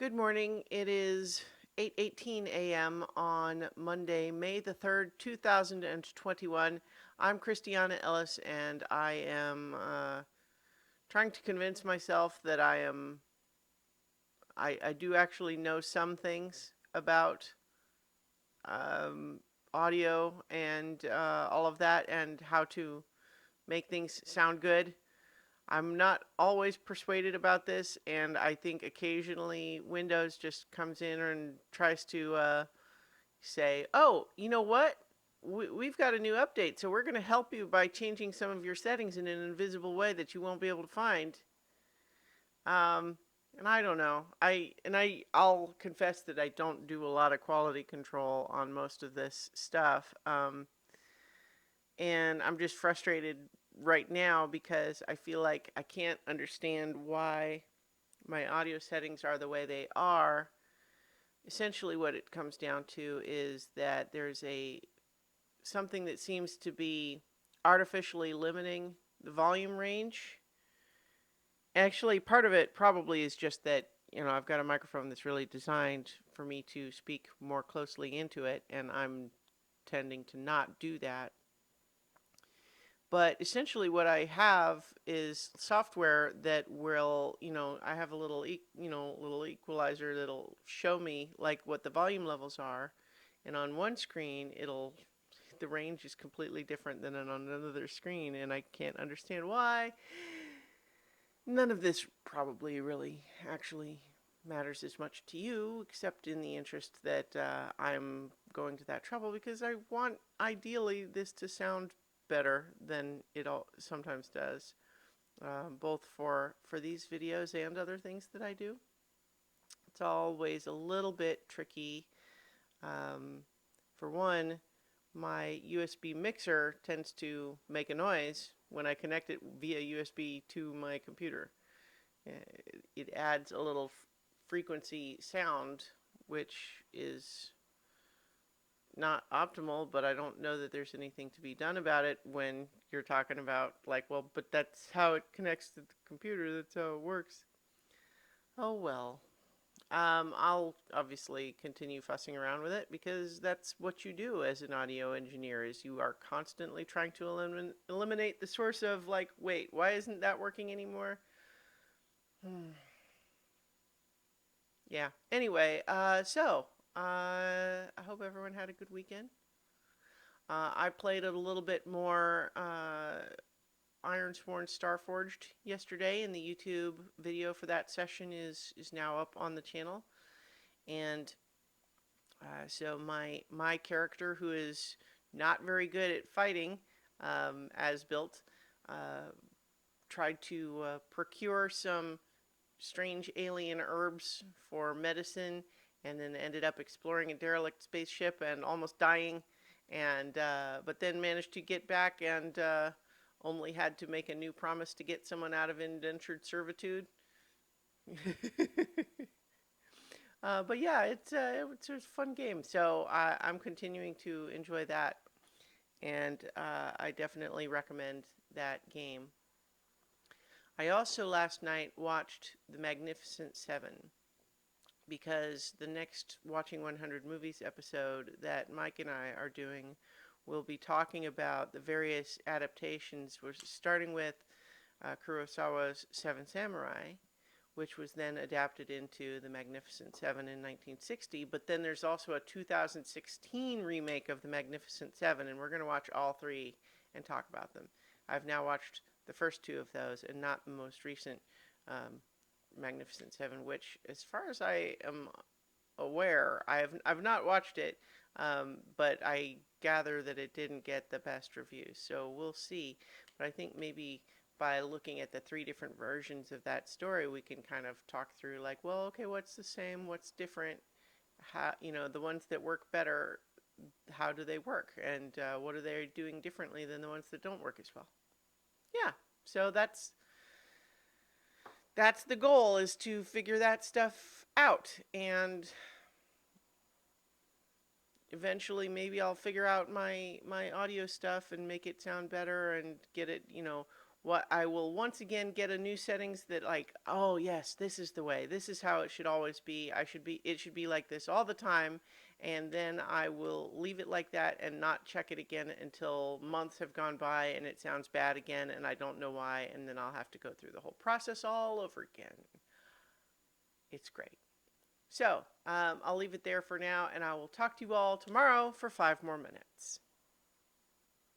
Good morning. It is 8:18 a.m. on Monday, May the 3rd, 2021. I'm Christiana Ellis, and I am trying to convince myself that I do actually know some things about um, audio and all of that and how to make things sound good. I'm not always persuaded about this, and I think occasionally Windows just comes in and tries to say, "Oh, you know what? We've got a new update, so we're going to help you by changing some of your settings in an invisible way that you won't be able to find." Um, and I don't know. I'll confess that I don't do a lot of quality control on most of this stuff. And I'm just frustrated right now because I feel like I can't understand why my audio settings are the way they are. Essentially what it comes down to is that there's a something that seems to be artificially limiting the volume range. Actually, part of it probably is just that, I've got a microphone that's really designed for me to speak more closely into it, and I'm tending to not do that. But essentially what I have is software that will, I have a little, little equalizer that'll show me like what the volume levels are. And on one screen, the range is completely different than on another screen. And I can't understand why. None of this probably really actually matters as much to you, except in the interest that I'm going to that trouble because I want ideally this to sound better than it all sometimes does, both for these videos and other things that I do. It's always a little bit tricky. Um, for one, my USB mixer tends to make a noise when I connect it via USB to my computer. It adds a little frequency sound, which is not optimal, but I don't know that there's anything to be done about it when you're talking about, like, well, but that's how it connects to the computer, that's how it works. Oh well. I'll obviously continue fussing around with it because that's what you do as an audio engineer is you are constantly trying to eliminate the source of, like, wait, why isn't that working anymore? Yeah. Anyway, I hope everyone had a good weekend. I played a little bit more Ironsworn Starforged yesterday, and the YouTube video for that session is now up on the channel. And so my character, who is not very good at fighting, as built, uh, tried to procure some strange alien herbs for medicine, and then ended up exploring a derelict spaceship and almost dying, and but then managed to get back and only had to make a new promise to get someone out of indentured servitude. But yeah, it's a fun game, so I'm continuing to enjoy that, and I definitely recommend that game. I also last night watched The Magnificent Seven because the next Watching 100 Movies episode that Mike and I are doing will be talking about the various adaptations. We're starting with Kurosawa's Seven Samurai, which was then adapted into The Magnificent Seven in 1960. But then there's also a 2016 remake of The Magnificent Seven, and we're going to watch all three and talk about them. I've now watched the first two of those and not the most recent Magnificent Seven, which, as far as I am aware, I've not watched it, but I gather that it didn't get the best reviews. So we'll see. But I think maybe by looking at the three different versions of that story, we can kind of talk through, like, well, okay, what's the same, what's different, how, the ones that work better, how do they work, and what are they doing differently than the ones that don't work as well? Yeah, so that's the goal, is to figure that stuff out, and eventually maybe I'll figure out my audio stuff and make it sound better and get it, what I will once again get a new settings that like, oh yes, this is the way. This is how it should always be. It should be like this all the time. And then I will leave it like that and not check it again until months have gone by and it sounds bad again and I don't know why. And then I'll have to go through the whole process all over again. It's great. So I'll leave it there for now and I will talk to you all tomorrow for 5 more minutes.